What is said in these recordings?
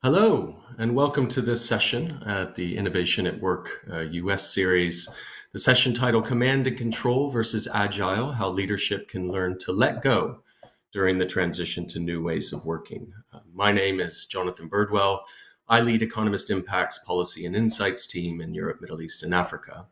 Hello, and welcome to this session at the Innovation at Work US series. The session titled Command and Control versus Agile, How Leadership Can Learn to Let Go During the Transition to New Ways of Working. My name is Jonathan Birdwell. I lead Economist Impact's Policy and Insights team in Europe, Middle East, and Africa.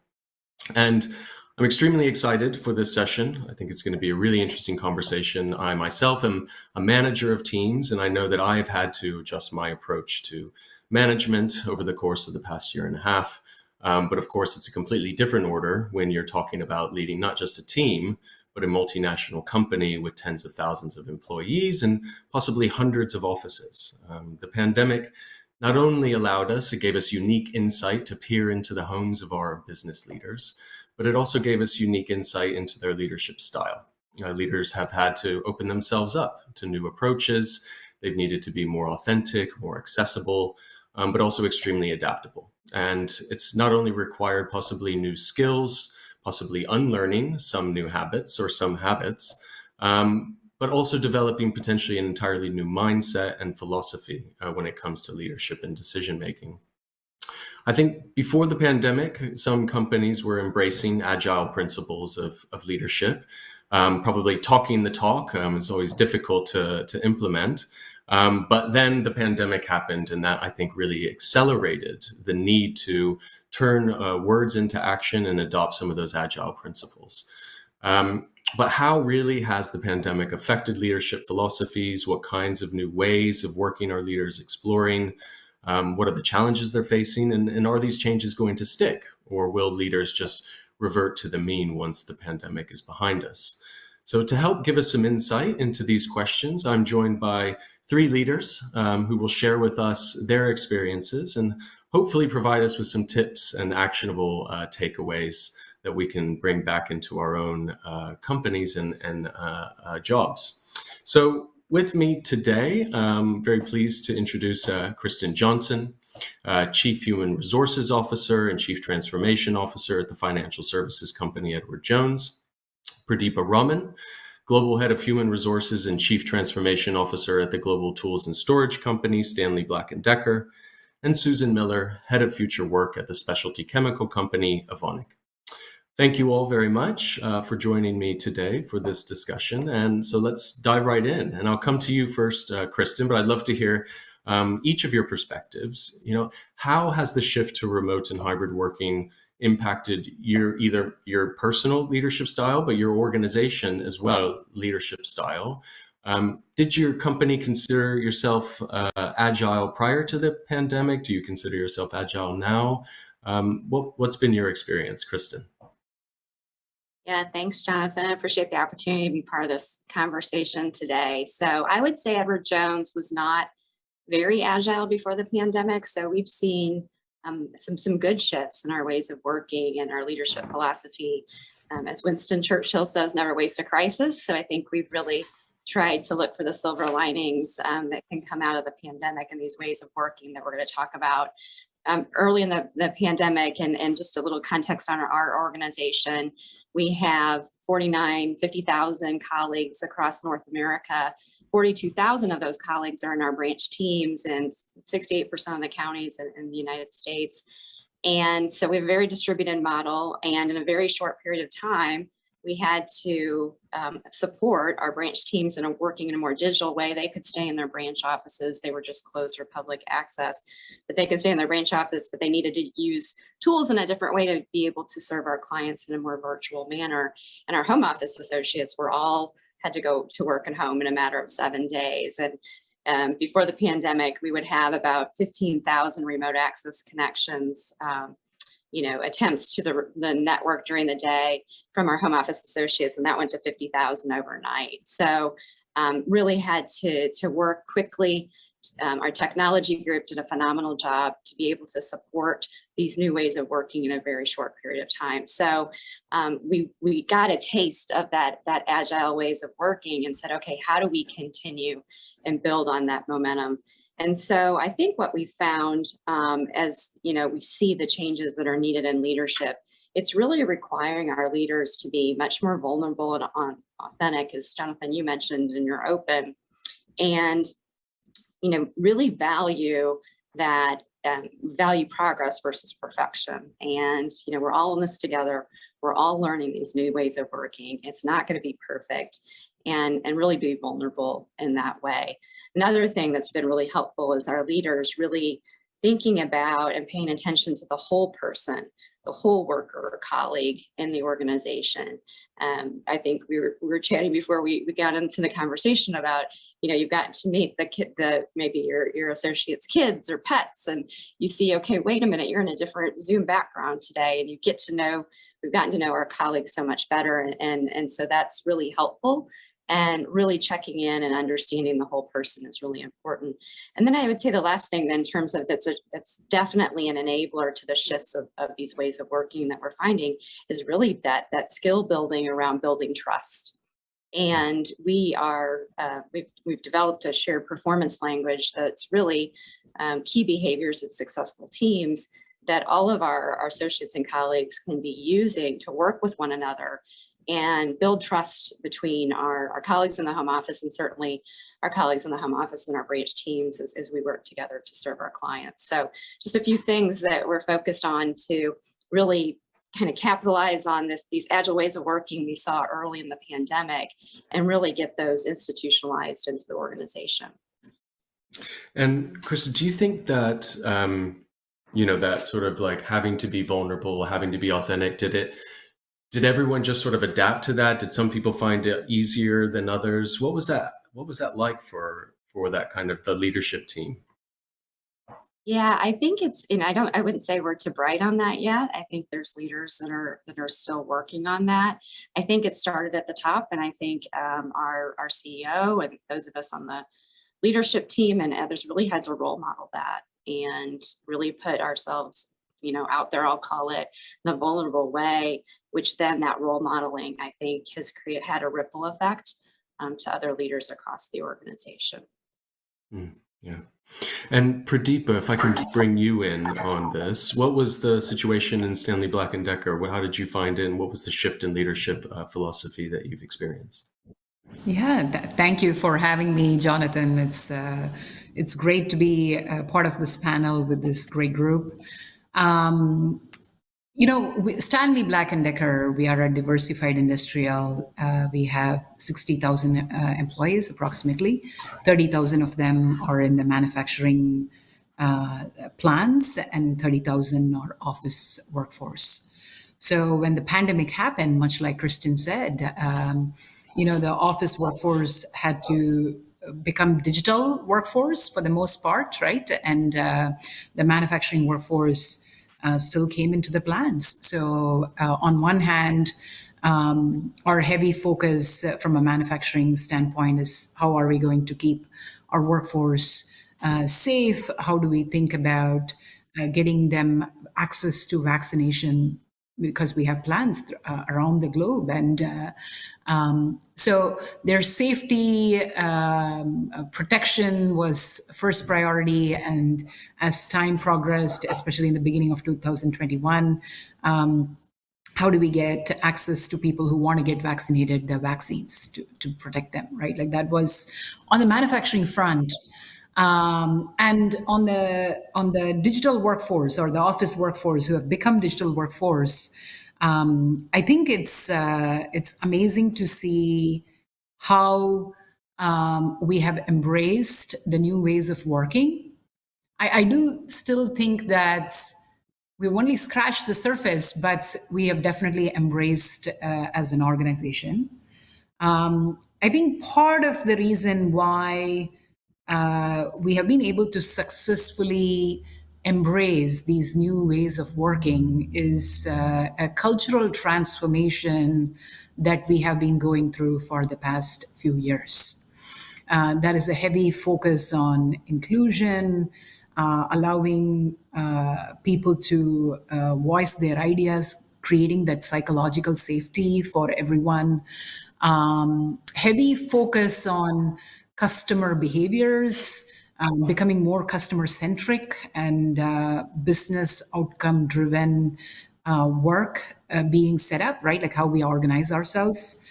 And I'm extremely excited for this session. I think it's going to be a really interesting conversation. I myself am a manager of teams, and I know that I have had to adjust my approach to management over the course of the past year and a half. But of course, it's a completely different order when you're talking about leading not just a team, but a multinational company with tens of thousands of employees and possibly hundreds of offices. The pandemic not only allowed us, it gave us unique insight to peer into the homes of our business leaders, but it also gave us unique insight into their leadership style. Leaders have had to open themselves up to new approaches. They've needed to be more authentic, more accessible, but also extremely adaptable. And it's not only required possibly new skills, possibly unlearning some new habits or some habits, but also developing potentially an entirely new mindset and philosophy when it comes to leadership and decision making. I think before the pandemic, some companies were embracing agile principles of leadership. Probably talking the talk is always difficult to implement. But then the pandemic happened, and that I think really accelerated the need to turn words into action and adopt some of those agile principles. But how really has the pandemic affected leadership philosophies? What kinds of new ways of working are leaders exploring? What are the challenges they're facing? And are these changes going to stick? Or will leaders just revert to the mean once the pandemic is behind us? So to help give us some insight into these questions, I'm joined by three leaders who will share with us their experiences and hopefully provide us with some tips and actionable takeaways that we can bring back into our own companies and jobs. So with me today, I'm very pleased to introduce Kristin Johnson, Chief Human Resources Officer and Chief Transformation Officer at the financial services company Edward Jones, Pradheepa Raman, Global Head of Human Resources and Chief Transformation Officer at the global tools and storage company Stanley Black and Decker, and Susan Miller, Head of Future Work at the specialty chemical company Evonik. Thank you all very much for joining me today for this discussion. And so let's dive right in. And I'll come to you first, Kristin, but I'd love to hear each of your perspectives. How has the shift to remote and hybrid working impacted either your personal leadership style, but your organization as well, leadership style? Did your company consider yourself agile prior to the pandemic? Do you consider yourself agile now? What's been your experience, Kristin? Yeah, thanks, Jonathan. I appreciate the opportunity to be part of this conversation today. So I would say Edward Jones was not very agile before the pandemic. So we've seen some good shifts in our ways of working and our leadership philosophy. As Winston Churchill says, never waste a crisis. So I think we've really tried to look for the silver linings that can come out of the pandemic and these ways of working that we're going to talk about. Early in the pandemic, and just a little context on our organization, we have 50,000 colleagues across North America. 42,000 of those colleagues are in our branch teams and 68% of the counties in the United States. And so we have a very distributed model. And in a very short period of time, we had to support our branch teams working in a more digital way. They could stay in their branch offices. They were just closed for public access, but they could stay in their branch office, but they needed to use tools in a different way to be able to serve our clients in a more virtual manner. And our home office associates had to go to work and home in a matter of 7 days. And before the pandemic, we would have about 15,000 remote access connections, attempts to the network during the day from our home office associates, and that went to 50,000 overnight. So really had to work quickly. Our technology group did a phenomenal job to be able to support these new ways of working in a very short period of time. So we got a taste of that agile ways of working and said, okay, how do we continue and build on that momentum? And so I think what we found as we see the changes that are needed in leadership, it's really requiring our leaders to be much more vulnerable and authentic, as Jonathan, you mentioned in your open. And really value that, value progress versus perfection. And, we're all in this together. We're all learning these new ways of working. It's not going to be perfect, and really be vulnerable in that way. Another thing that's been really helpful is our leaders really thinking about and paying attention to the whole person, the whole worker or colleague in the organization. I think we were chatting before we got into the conversation about, you've gotten to meet maybe your associates' kids or pets, and you see, okay, wait a minute, you're in a different Zoom background today, and we've gotten to know our colleagues so much better, and so that's really helpful. And really checking in and understanding the whole person is really important. And then I would say the last thing, in terms of that's definitely an enabler to the shifts of these ways of working that we're finding, is really that skill building around building trust. And we've developed a shared performance language that's really key behaviors of successful teams that all of our associates and colleagues can be using to work with one another and build trust between our colleagues in the home office, and certainly our colleagues in the home office and our branch teams as we work together to serve our clients. So just a few things that we're focused on to really kind of capitalize on these agile ways of working we saw early in the pandemic, and really get those institutionalized into the organization. And Kristin, do you think that, that sort of like having to be vulnerable, having to be authentic, did everyone just sort of adapt to that? Did some people find it easier than others? What was that like for that kind of the leadership team? Yeah, I think I wouldn't say we're too bright on that yet. I think there's leaders that are still working on that. I think it started at the top, and I think our CEO and those of us on the leadership team and others really had to role model that and really put ourselves, out there, I'll call it, in a vulnerable way, which then that role modeling, I think, has had a ripple effect to other leaders across the organization. Yeah. And Pradheepa, if I can bring you in on this, what was the situation in Stanley Black and Decker? How did you find it, and what was the shift in leadership philosophy that you've experienced? Yeah, thank you for having me, Jonathan. It's great to be a part of this panel with this great group. Stanley Black and Decker, we are a diversified industrial. We have 60,000 employees approximately. 30,000 of them are in the manufacturing plants, and 30,000 are office workforce. So when the pandemic happened, much like Kristin said, the office workforce had to become digital workforce for the most part, right? And the manufacturing workforce still came into the plants. So on one hand, our heavy focus from a manufacturing standpoint is how are we going to keep our workforce safe? How do we think about getting them access to vaccination, because we have plants around the globe. And so their safety protection was first priority. And as time progressed, especially in the beginning of 2021, how do we get access to people who want to get vaccinated, the vaccines to protect them, right? Like that was on the manufacturing front. And on the digital workforce or the office workforce who have become digital workforce, I think it's amazing to see how we have embraced the new ways of working. I do still think that we've only scratched the surface, but we have definitely embraced as an organization. I think part of the reason why we have been able to successfully embrace these new ways of working is a cultural transformation that we have been going through for the past few years. That is a heavy focus on inclusion, allowing people to voice their ideas, creating that psychological safety for everyone. Heavy focus on customer behaviors, becoming more customer centric and business outcome driven work being set up, right? Like how we organize ourselves.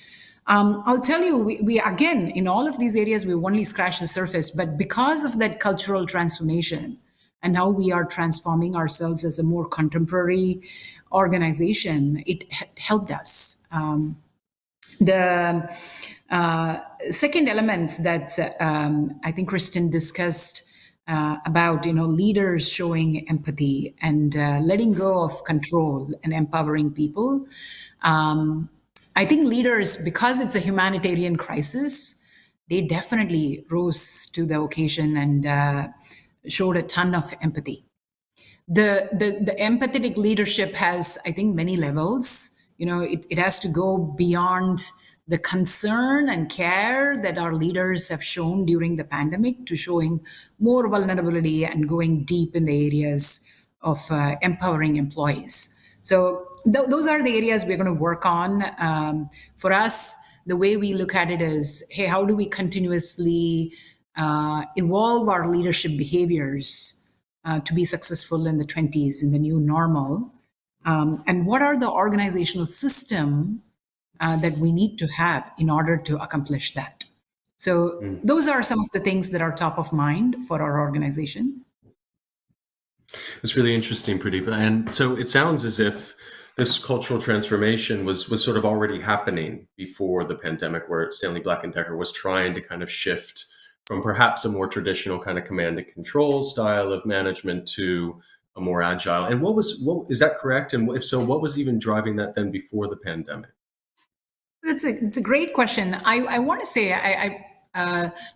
I'll tell you, we again, in all of these areas, we've only scratched the surface, but because of that cultural transformation and how we are transforming ourselves as a more contemporary organization, it helped us. The second element that I think Kristin discussed about, leaders showing empathy and letting go of control and empowering people. I think leaders, because it's a humanitarian crisis, they definitely rose to the occasion and showed a ton of empathy. The empathetic leadership has, I think, many levels. It has to go beyond the concern and care that our leaders have shown during the pandemic to showing more vulnerability and going deep in the areas of empowering employees. So those are the areas we're going to work on. For us, the way we look at it is, hey, how do we continuously evolve our leadership behaviors to be successful in the 20s, in the new normal? And what are the organizational system that we need to have in order to accomplish that? So those are some of the things that are top of mind for our organization. It's really interesting, Pradheepa. And so it sounds as if this cultural transformation was sort of already happening before the pandemic, where Stanley Black and Decker was trying to kind of shift from perhaps a more traditional kind of command and control style of management to a more agile. And what is that correct? And if so, what was even driving that then before the pandemic? It's a great question. I want to say,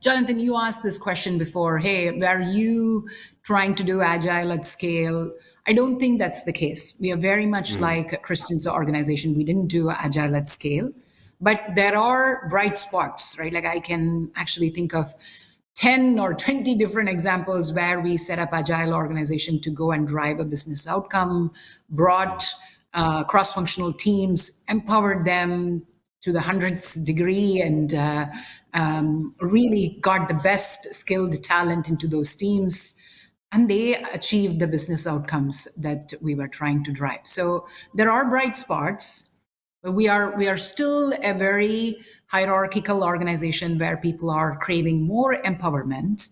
Jonathan, you asked this question before. Hey, are you trying to do agile at scale? I don't think that's the case. We are very much like Kristin's organization. We didn't do agile at scale, but there are bright spots, right? Like I can actually think of 10 or 20 different examples where we set up agile organization to go and drive a business outcome, brought cross-functional teams, empowered them to the 100th degree, and really got the best skilled talent into those teams. And they achieved the business outcomes that we were trying to drive. So there are bright spots, but we are still a very hierarchical organization where people are craving more empowerment.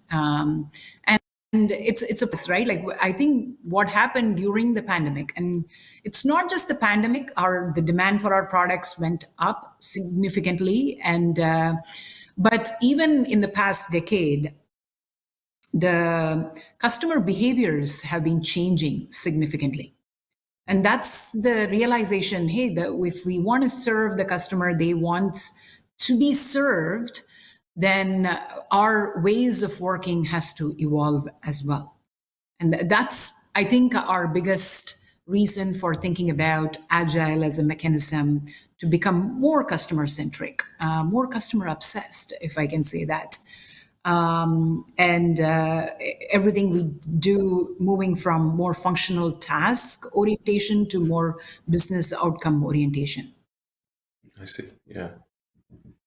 And it's a right. Like I think what happened during the pandemic, and it's not just the pandemic, the demand for our products went up significantly. And but even in the past decade, the customer behaviors have been changing significantly. And that's the realization, hey, that if we want to serve the customer, they want to be served, then our ways of working has to evolve as well. And that's, I think, our biggest reason for thinking about agile as a mechanism to become more customer centric, more customer obsessed, if I can say that. And everything we do moving from more functional task orientation to more business outcome orientation. I see. Yeah,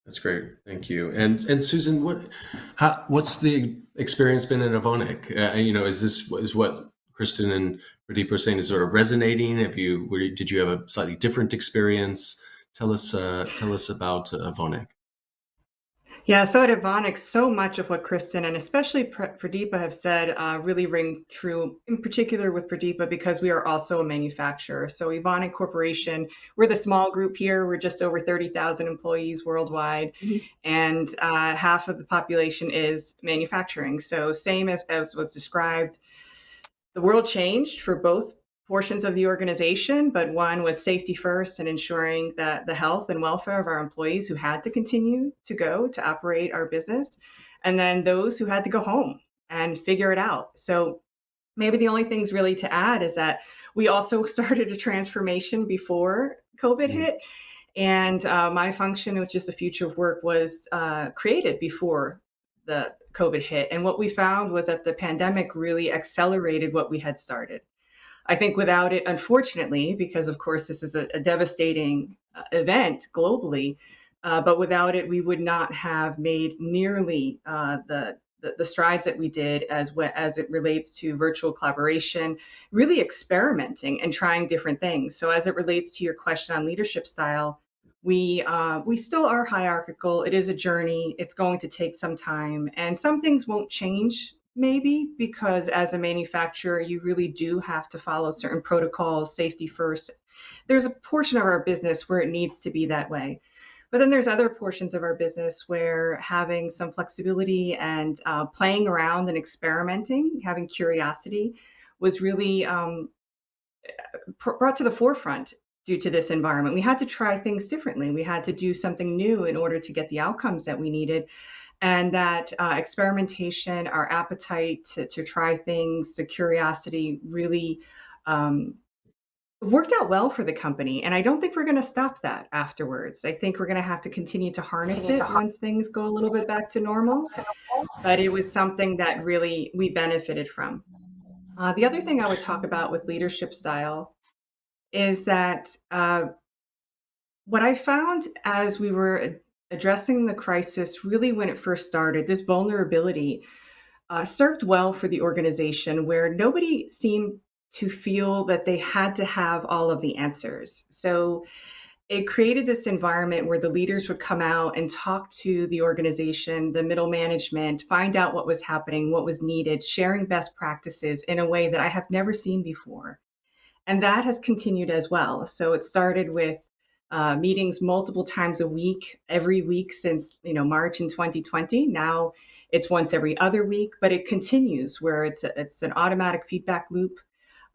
that's great. Thank you. And Susan, what's the experience been in Evonik? Is what Kristin and Pradheepa are saying is sort of resonating? Did you have a slightly different experience? Tell us about Evonik. Yeah, so at Evonik, so much of what Kristin and especially Pradheepa have said really ring true, in particular with Pradheepa, because we are also a manufacturer. So Evonik Corporation, we're the small group here. We're just over 30,000 employees worldwide, and half of the population is manufacturing. So same as was described, the world changed for both portions of the organization, but one was safety first and ensuring that the health and welfare of our employees who had to continue to go to operate our business, and then those who had to go home and figure it out. So maybe the only things really to add is that we also started a transformation before COVID hit, and my function, which is the future of work, was created before the COVID hit. And what we found was that the pandemic really accelerated what we had started. I think without it, unfortunately, because of course this is a devastating event globally, but without it, we would not have made nearly the strides that we did as it relates to virtual collaboration, really experimenting and trying different things. So as it relates to your question on leadership style, we still are hierarchical. It is a journey. It's going to take some time, and some things won't change maybe because as a manufacturer, you really do have to follow certain protocols, safety first. There's a portion of our business where it needs to be that way. But then there's other portions of our business where having some flexibility and playing around and experimenting, having curiosity was really brought to the forefront due to this environment. We had to try things differently. We had to do something new in order to get the outcomes that we needed. And that experimentation, our appetite to try things, the curiosity really worked out well for the company. And I don't think we're going to stop that afterwards. I think we're going to have to continue to harness it once things go a little bit back to normal. But it was something that really we benefited from. The other thing I would talk about with leadership style is that what I found as we were addressing the crisis, really when it first started, this vulnerability served well for the organization where nobody seemed to feel that they had to have all of the answers. So it created this environment where the leaders would come out and talk to the organization, the middle management, find out what was happening, what was needed, sharing best practices in a way that I have never seen before. And that has continued as well. So it started with meetings multiple times a week, every week since March in 2020. Now it's once every other week, but it continues where it's an automatic feedback loop.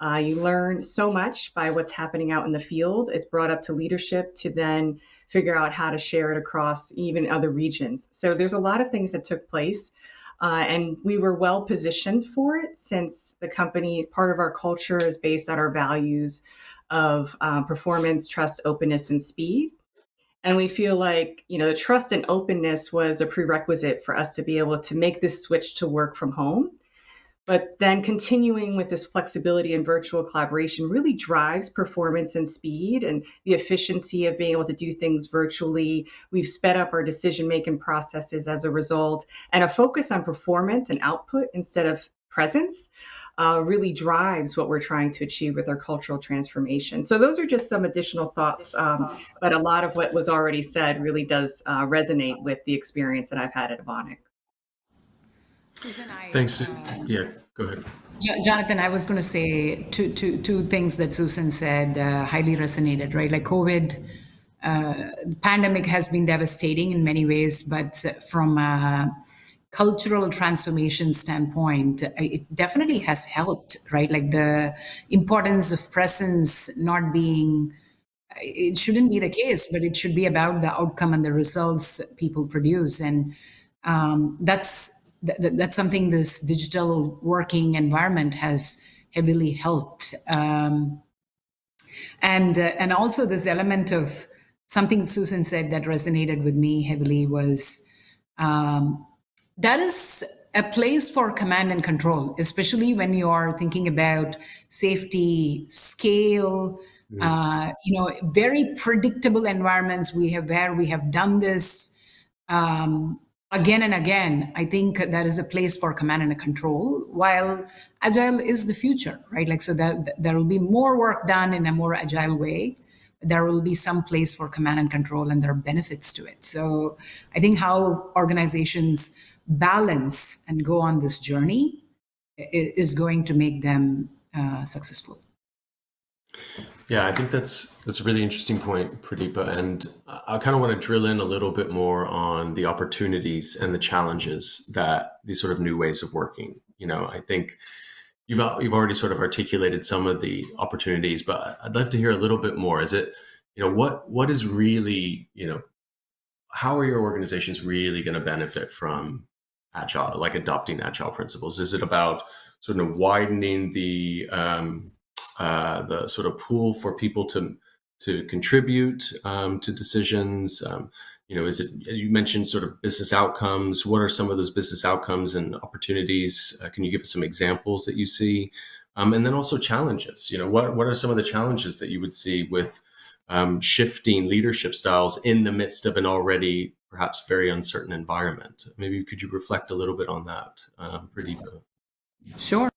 You learn so much by what's happening out in the field. It's brought up to leadership to then figure out how to share it across even other regions. So there's a lot of things that took place. And we were well positioned for it since the company, part of our culture is based on our values of performance, trust, openness, and speed. And we feel like, the trust and openness was a prerequisite for us to be able to make this switch to work from home. But then continuing with this flexibility and virtual collaboration really drives performance and speed and the efficiency of being able to do things virtually. We've sped up our decision-making processes as a result, and a focus on performance and output instead of presence really drives what we're trying to achieve with our cultural transformation. So those are just some additional thoughts, but a lot of what was already said really does resonate with the experience that I've had at Evonik. Susan, Thanks. Yeah, go ahead. Jonathan, I was going to say two things that Susan said highly resonated, right? Like COVID, the pandemic has been devastating in many ways, but from a cultural transformation standpoint, it definitely has helped, right? Like the importance of presence not being, it shouldn't be the case, but it should be about the outcome and the results people produce. And that's something this digital working environment has heavily helped. And also this element of something Susan said that resonated with me heavily was that is a place for command and control, especially when you are thinking about safety, scale, very predictable environments where we have done this again and again. I think that is a place for command and control, while agile is the future, right? Like, so that there will be more work done in a more agile way. There will be some place for command and control, and there are benefits to it. So I think how organizations balance and go on this journey is going to make them successful. Yeah, I think that's a really interesting point, Pradheepa. And I kind of want to drill in a little bit more on the opportunities and the challenges that these sort of new ways of working. I think you've already sort of articulated some of the opportunities, but I'd love to hear a little bit more. Is it, what is really, how are your organizations really going to benefit from agile, like adopting agile principles? Is it about sort of widening the sort of pool for people to contribute to decisions? Is it, as you mentioned, sort of business outcomes? What are some of those business outcomes and opportunities? Can you give us some examples that you see? And then also challenges. What are some of the challenges that you would see with shifting leadership styles in the midst of an already perhaps very uncertain environment? Maybe could you reflect a little bit on that, Pradheepa? Sure.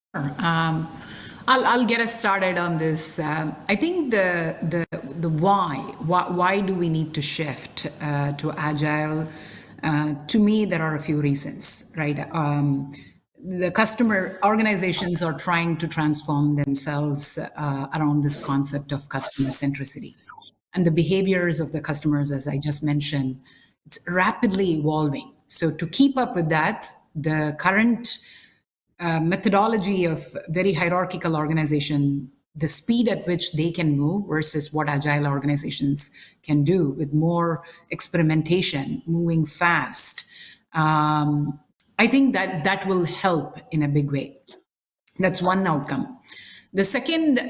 I'll get us started on this. I think the why do we need to shift to agile? To me, there are a few reasons, right? The customer organizations are trying to transform themselves around this concept of customer centricity, and the behaviors of the customers, as I just mentioned, it's rapidly evolving. So to keep up with that, the current methodology of very hierarchical organization, the speed at which they can move versus what agile organizations can do with more experimentation, moving fast. I think that will help in a big way. That's one outcome. The second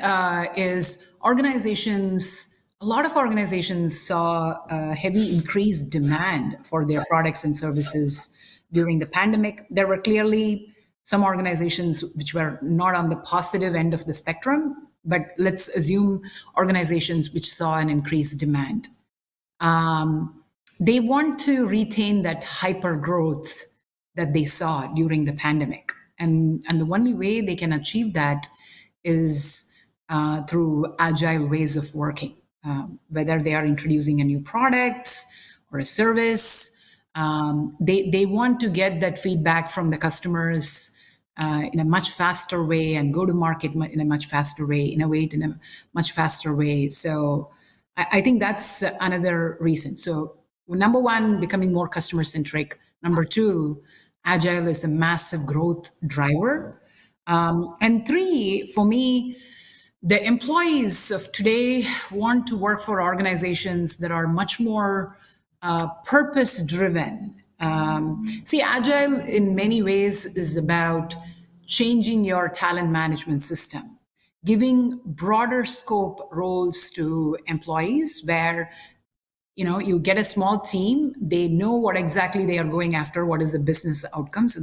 is organizations. A lot of organizations saw a heavy increased demand for their products and services during the pandemic. There were clearly some organizations which were not on the positive end of the spectrum, but let's assume organizations which saw an increased demand. They want to retain that hyper growth that they saw during the pandemic. And the only way they can achieve that is through agile ways of working, whether they are introducing a new product or a service. They want to get that feedback from the customers in a much faster way and go to market in a much faster way, innovate in a much faster way. So I think that's another reason. So number one, becoming more customer centric. Number two, agile is a massive growth driver. And three, for me, the employees of today want to work for organizations that are much more purpose driven. See, agile in many ways is about changing your talent management system, giving broader scope roles to employees where you get a small team, they know what exactly they are going after, what is the business outcome. So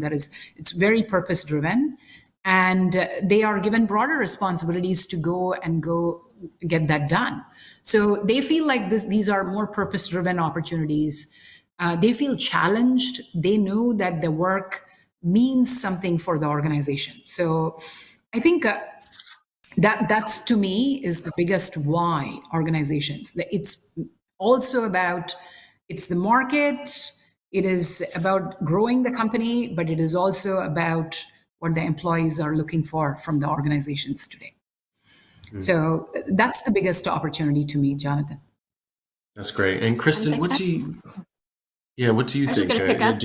it's very purpose driven, and they are given broader responsibilities to go get that done. So they feel like these are more purpose driven opportunities. They feel challenged. They know that the work means something for the organization. So I think that's to me is the biggest why organizations. It's also about, it's the market, it is about growing the company, but it is also about what the employees are looking for from the organizations today. So that's the biggest opportunity to me, Jonathan. That's great. And Kristin, what do you think? I was just going to pick up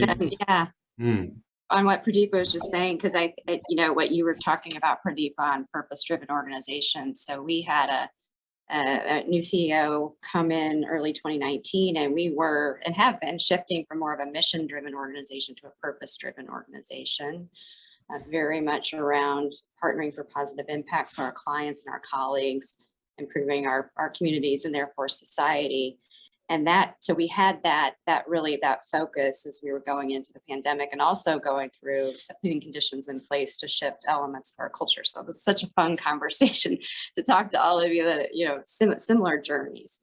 then, on what Pradheepa was just saying, because I what you were talking about, Pradheepa, on purpose-driven organizations. So we had a new CEO come in early 2019, and we were and have been shifting from more of a mission-driven organization to a purpose-driven organization, very much around partnering for positive impact for our clients and our colleagues, improving our communities and therefore society. And so we had that focus as we were going into the pandemic, and also going through putting conditions in place to shift elements of our culture. So it was such a fun conversation to talk to all of you that, similar journeys.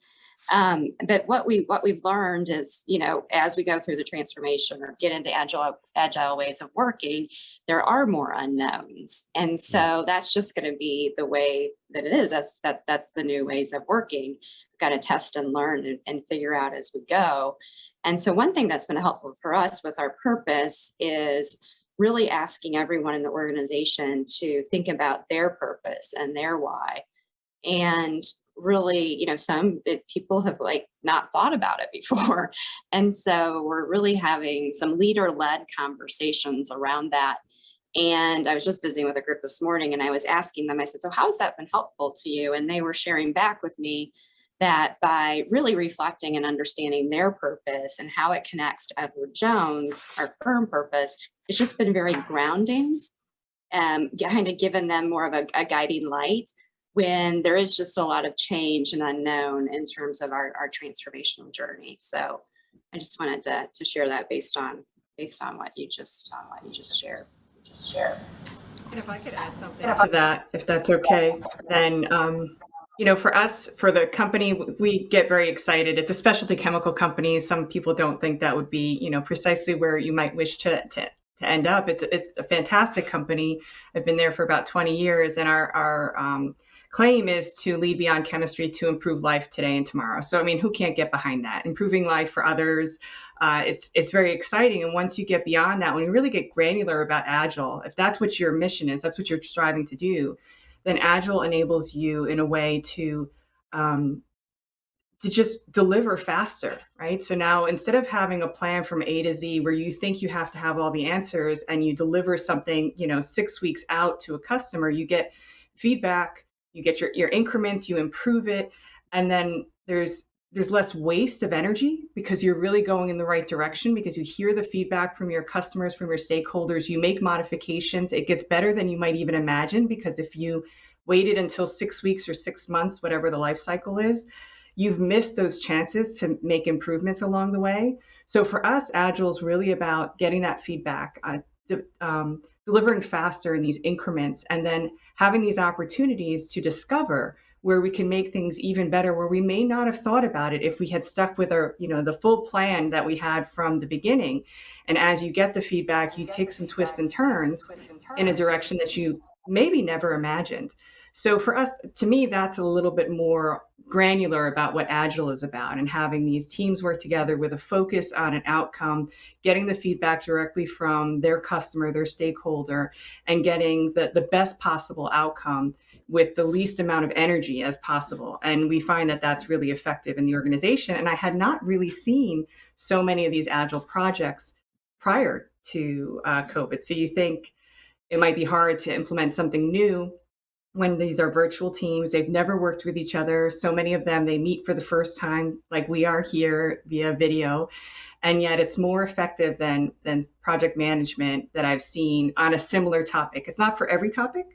But what we've learned is, as we go through the transformation or get into agile ways of working, there are more unknowns. And so that's just going to be the way that it is. That's the new ways of working. Got to test and learn and figure out as we go. And so one thing that's been helpful for us with our purpose is really asking everyone in the organization to think about their purpose and their why. And really, some people have not thought about it before. And so we're really having some leader-led conversations around that. And I was just visiting with a group this morning, and I was asking them, I said, so how has that been helpful to you? And they were sharing back with me that by really reflecting and understanding their purpose and how it connects to Edward Jones, our firm purpose, it's just been very grounding, kind of given them more of a guiding light when there is just a lot of change and unknown in terms of our transformational journey. So I just wanted to share that based on what you just shared. And if I could add something to that, if that's okay, then for us, for the company, we get very excited. It's a specialty chemical company. Some people don't think that would be, precisely where you might wish to end up. It's a fantastic company. I've been there for about 20 years, and our claim is to lead beyond chemistry to improve life today and tomorrow. So, I mean, who can't get behind that? Improving life for others. It's very exciting. And once you get beyond that, when you really get granular about Agile, if that's what your mission is, that's what you're striving to do, then Agile enables you in a way to just deliver faster, right? So now instead of having a plan from A to Z where you think you have to have all the answers and you deliver something, 6 weeks out to a customer, you get feedback, you get your increments, you improve it, and then there's less waste of energy because you're really going in the right direction because you hear the feedback from your customers, from your stakeholders, you make modifications. It gets better than you might even imagine because if you waited until 6 weeks or 6 months, whatever the life cycle is, you've missed those chances to make improvements along the way. So for us, Agile is really about getting that feedback, delivering faster in these increments, and then having these opportunities to discover where we can make things even better, where we may not have thought about it if we had stuck with our, the full plan that we had from the beginning. And as you get the feedback, you take some twists and turns in a direction that you maybe never imagined. So for us, to me, that's a little bit more granular about what Agile is about, and having these teams work together with a focus on an outcome, getting the feedback directly from their customer, their stakeholder, and getting the best possible outcome with the least amount of energy as possible. And we find that that's really effective in the organization. And I had not really seen so many of these Agile projects prior to COVID. So you think it might be hard to implement something new when these are virtual teams. They've never worked with each other. So many of them, they meet for the first time, like we are here via video. And yet it's more effective than project management that I've seen on a similar topic. It's not for every topic,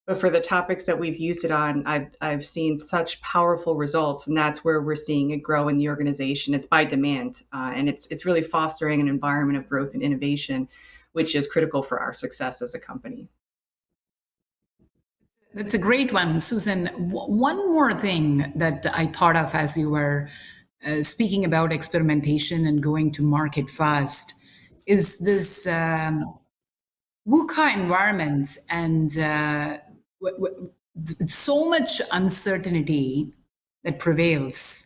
but for the topics that we've used it on, I've seen such powerful results. And that's where we're seeing it grow in the organization. It's by demand. And it's really fostering an environment of growth and innovation, which is critical for our success as a company. That's a great one, Susan. One more thing that I thought of as you were speaking about experimentation and going to market fast is this VUCA environments and so much uncertainty that prevails.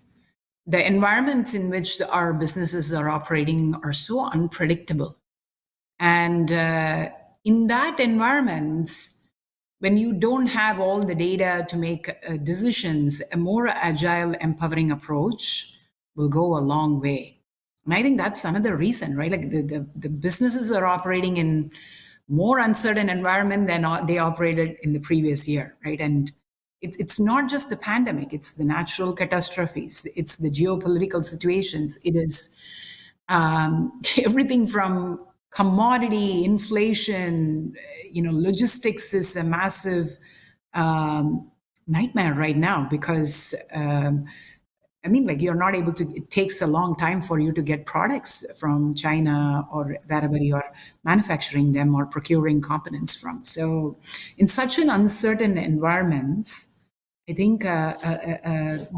The environments in which our businesses are operating are so unpredictable. And in that environment, when you don't have all the data to make decisions, a more agile, empowering approach will go a long way. And I think that's another reason, right? Like the businesses are operating in more uncertain environment than they operated in the previous year, right? And it's not just the pandemic, it's the natural catastrophes, it's the geopolitical situations, it is everything from commodity, inflation, logistics is a massive nightmare right now because, you're not able to, it takes a long time for you to get products from China or wherever you're manufacturing them or procuring components from. So in such an uncertain environment, I think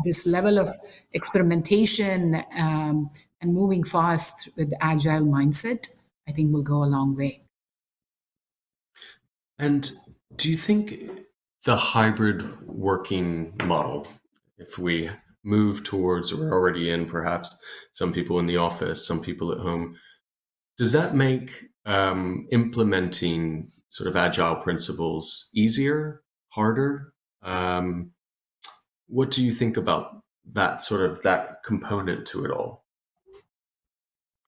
this level of experimentation and moving fast with agile mindset, I think will go a long way. And do you think the hybrid working model, if we move towards, or we're already in perhaps, some people in the office, some people at home, does that make implementing sort of agile principles easier, harder? What do you think about that component to it all?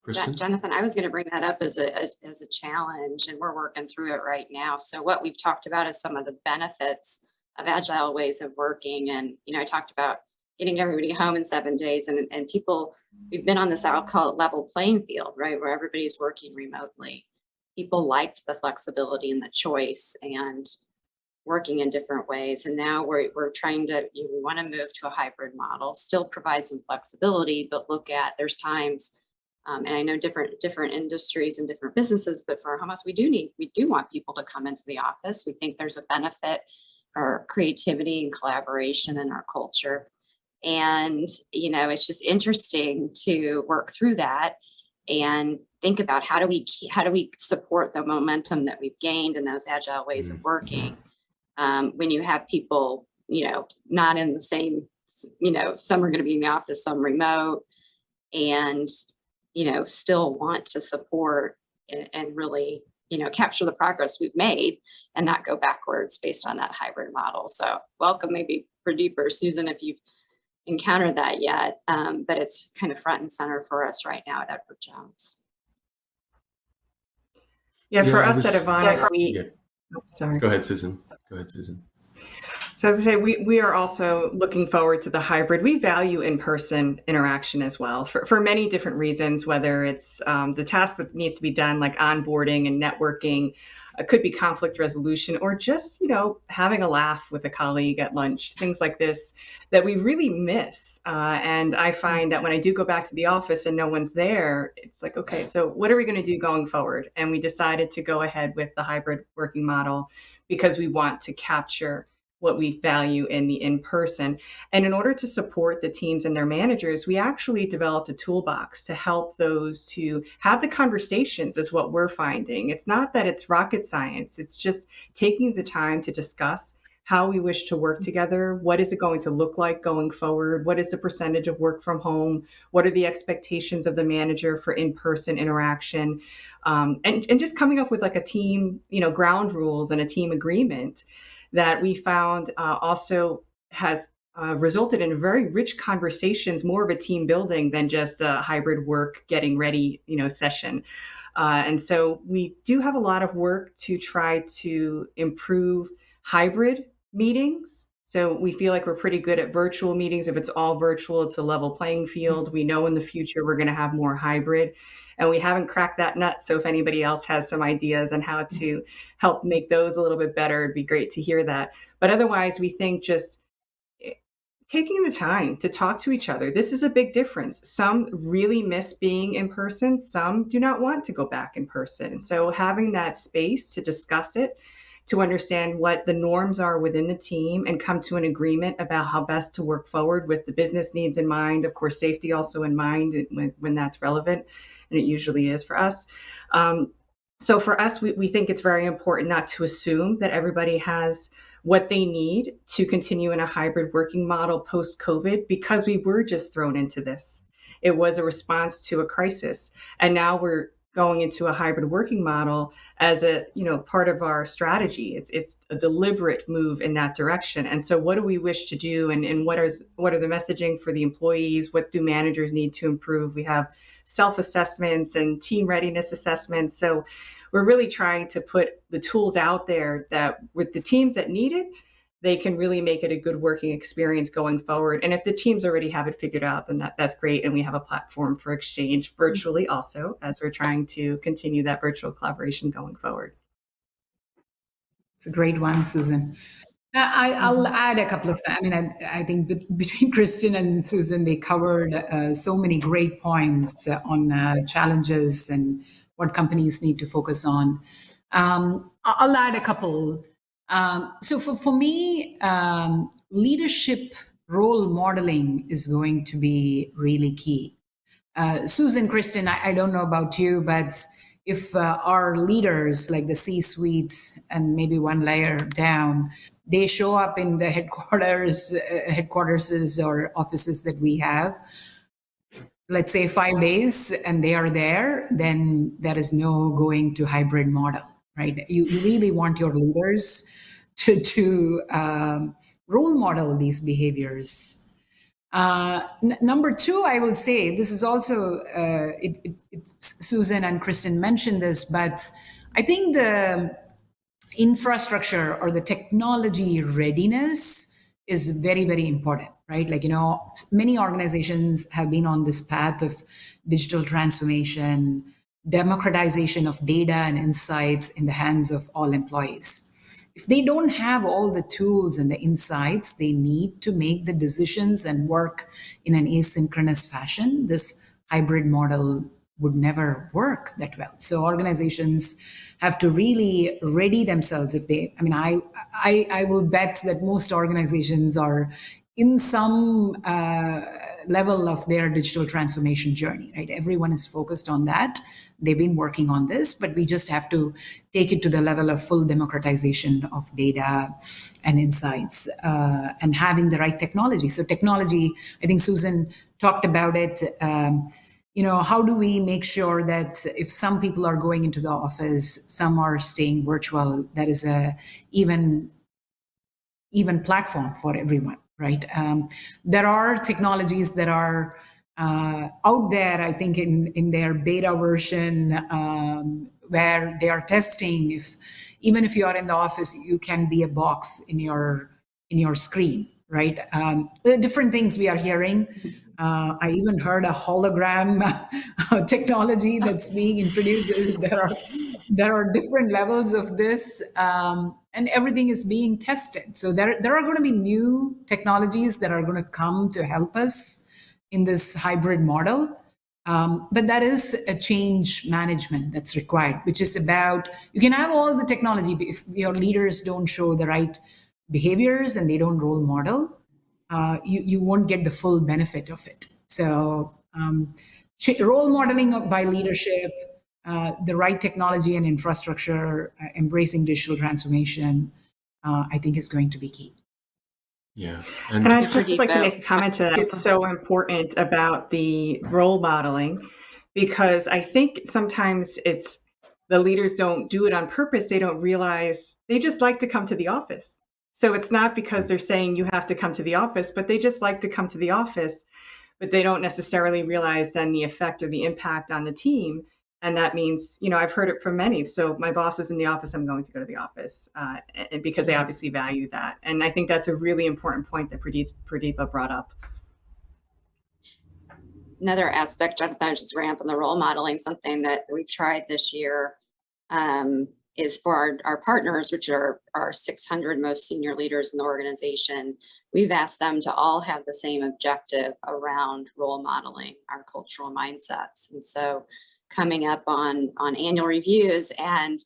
Kristin? Jonathan, I was going to bring that up as a challenge, and we're working through it right now. So what we've talked about is some of the benefits of agile ways of working. And, I talked about getting everybody home in 7 days, and people, we've been on this, I'll call it level playing field, right? Where everybody's working remotely. People liked the flexibility and the choice and working in different ways. And now we're trying to, we want to move to a hybrid model, still provide some flexibility, but look at, there's times, and I know different industries and different businesses, but for our home office, we do want people to come into the office. We think there's a benefit for creativity and collaboration in our culture. And, it's just interesting to work through that and think about how do we support the momentum that we've gained in those agile ways of working when you have people, not in the same, some are going to be in the office, some remote, and still want to support and really capture the progress we've made and not go backwards based on that hybrid model. So welcome, maybe Pradheepa or Susan, if you've encountered that yet, but it's kind of front and center for us right now at Edward Jones. Yeah, for us at Evonik, sorry. Go ahead, Susan. So as I say, we are also looking forward to the hybrid. We value in-person interaction as well for many different reasons, whether it's the task that needs to be done, like onboarding and networking, could be conflict resolution, or just, having a laugh with a colleague at lunch, things like this that we really miss. And I find that when I do go back to the office and no one's there, it's like, okay, so what are we going to do going forward? And we decided to go ahead with the hybrid working model because we want to capture what we value in the in-person. And in order to support the teams and their managers, we actually developed a toolbox to help those to have the conversations, is what we're finding. It's not that it's rocket science. It's just taking the time to discuss how we wish to work together. What is it going to look like going forward? What is the percentage of work from home? What are the expectations of the manager for in-person interaction? And just coming up with like a team, ground rules and a team agreement that we found also has resulted in very rich conversations, more of a team building than just a hybrid work getting ready, session. And so we do have a lot of work to try to improve hybrid meetings. So we feel like we're pretty good at virtual meetings. If it's all virtual, it's a level playing field. We know in the future we're going to have more hybrid. And we haven't cracked that nut. So if anybody else has some ideas on how to help make those a little bit better, it'd be great to hear that. But otherwise, we think just taking the time to talk to each other. This is a big difference. Some really miss being in person. Some do not want to go back in person. And so having that space to discuss it, to understand what the norms are within the team and come to an agreement about how best to work forward with the business needs in mind, of course, safety also in mind when that's relevant. And it usually is for us. So for us, we think it's very important not to assume that everybody has what they need to continue in a hybrid working model post-COVID, because we were just thrown into this. It was a response to a crisis. And now we're going into a hybrid working model as a part of our strategy. It's a deliberate move in that direction. And so what do we wish to do, and what are the messaging for the employees? What do managers need to improve? We have self-assessments and team readiness assessments. So we're really trying to put the tools out there that with the teams that need it, they can really make it a good working experience going forward. And if the teams already have it figured out, then that's great. And we have a platform for exchange virtually also, as we're trying to continue that virtual collaboration going forward. It's a great one, Susan. I'll add a couple of, I think between Kristin and Susan, they covered so many great points on challenges and what companies need to focus on. I'll add a couple. So for me, leadership role modeling is going to be really key. Susan, Kristin, I don't know about you, but if our leaders, like the C-suites and maybe one layer down, they show up in the headquarters or offices that we have, let's say 5 days, and they are there, then there is no going to hybrid model, right? You really want your leaders to role model these behaviors. Number two, I will say, this is also, Susan and Kristin mentioned this, but I think the infrastructure or the technology readiness is very, very important, right? Like, many organizations have been on this path of digital transformation, democratization of data and insights in the hands of all employees. If they don't have all the tools and the insights they need to make the decisions and work in an asynchronous fashion, this hybrid model would never work that well. So organizations have to really ready themselves. I will bet that most organizations are in some level of their digital transformation journey, right? Everyone is focused on that. They've been working on this, but we just have to take it to the level of full democratization of data and insights, and having the right technology. So technology, I think Susan talked about it. How do we make sure that if some people are going into the office, some are staying virtual, that is a even platform for everyone, right? There are technologies that are out there, I think, in their beta version, where they are testing. Even if you are in the office, you can be a box in your screen, right? Different things we are hearing. I even heard a hologram technology that's being introduced. There are different levels of this, and everything is being tested. So there are going to be new technologies that are going to come to help us in this hybrid model. But that is a change management that's required, which is about, you can have all the technology, but if your leaders don't show the right behaviors and they don't role model, you won't get the full benefit of it. So role modeling by leadership, the right technology and infrastructure, embracing digital transformation, I think is going to be key. Yeah. And I'd just like to make a comment to that. It's so important about the role modeling, because I think sometimes it's the leaders don't do it on purpose. They don't realize they just like to come to the office. So it's not because they're saying you have to come to the office, but they just like to come to the office, but they don't necessarily realize then the effect or the impact on the team. And that means, I've heard it from many. So my boss is in the office, I'm going to go to the office, and because they obviously value that. And I think that's a really important point that Pradheepa brought up. Another aspect, Jonathan, I was just ramp on the role modeling, something that we've tried this year, is for our partners, which are our 600 most senior leaders in the organization. We've asked them to all have the same objective around role modeling our cultural mindsets. And so coming up on annual reviews and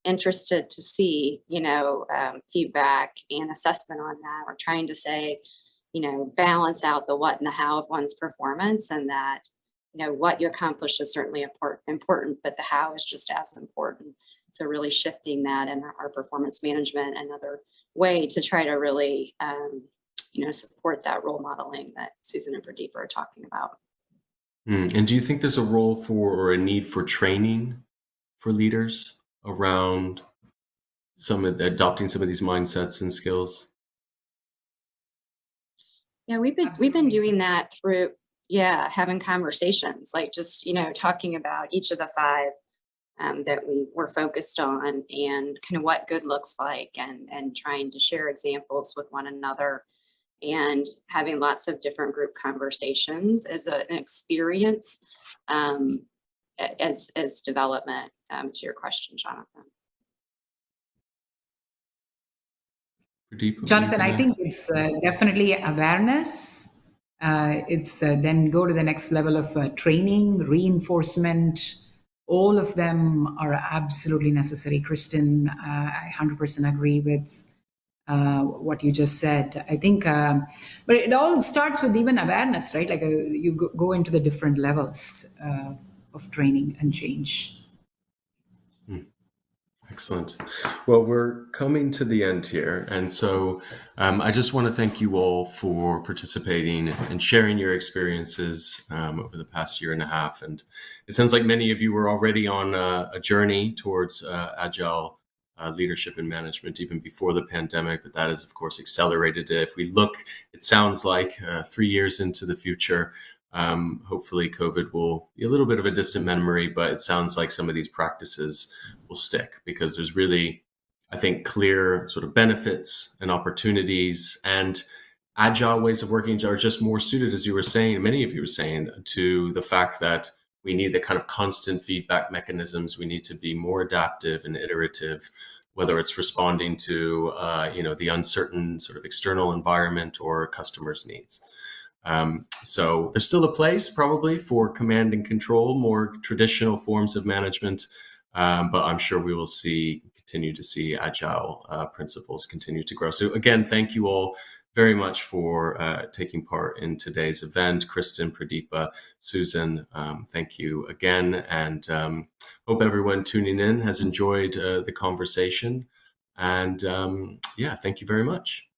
interested to see, feedback and assessment on that. We're trying to say, balance out the what and the how of one's performance, and that, what you accomplish is certainly important, but the how is just as important. So really shifting that in our performance management, another way to try to really, support that role modeling that Susan and Pradheepa are talking about. And do you think there's a role for or a need for training for leaders around adopting some of these mindsets and skills? Yeah, we've been doing that through having conversations, like just talking about each of the 5 that we were focused on, and kind of what good looks like, and trying to share examples with one another, and having lots of different group conversations as an experience, as development, to your question, Jonathan. Jonathan, I think it's definitely awareness. It's then go to the next level of training, reinforcement. All of them are absolutely necessary. Kristin, I 100% agree with what you just said. I think, but it all starts with even awareness, right? Like you go into the different levels of training and change. Excellent. Well, we're coming to the end here. And so I just want to thank you all for participating and sharing your experiences over the past year and a half. And it sounds like many of you were already on a journey towards agile leadership and management even before the pandemic, but that has, of course, accelerated it. If we look, it sounds like 3 years into the future, hopefully COVID will be a little bit of a distant memory, but it sounds like some of these practices will stick, because there's really, I think, clear sort of benefits and opportunities, and agile ways of working are just more suited, as you were saying, many of you were saying, to the fact that we need the kind of constant feedback mechanisms. We need to be more adaptive and iterative, whether it's responding to, the uncertain sort of external environment or customers' needs. So there's still a place probably for command and control, more traditional forms of management, but I'm sure we will continue to see agile principles continue to grow. So again, thank you all very much for taking part in today's event. Kristin, Pradheepa, Susan, thank you again. And hope everyone tuning in has enjoyed the conversation. And yeah, thank you very much.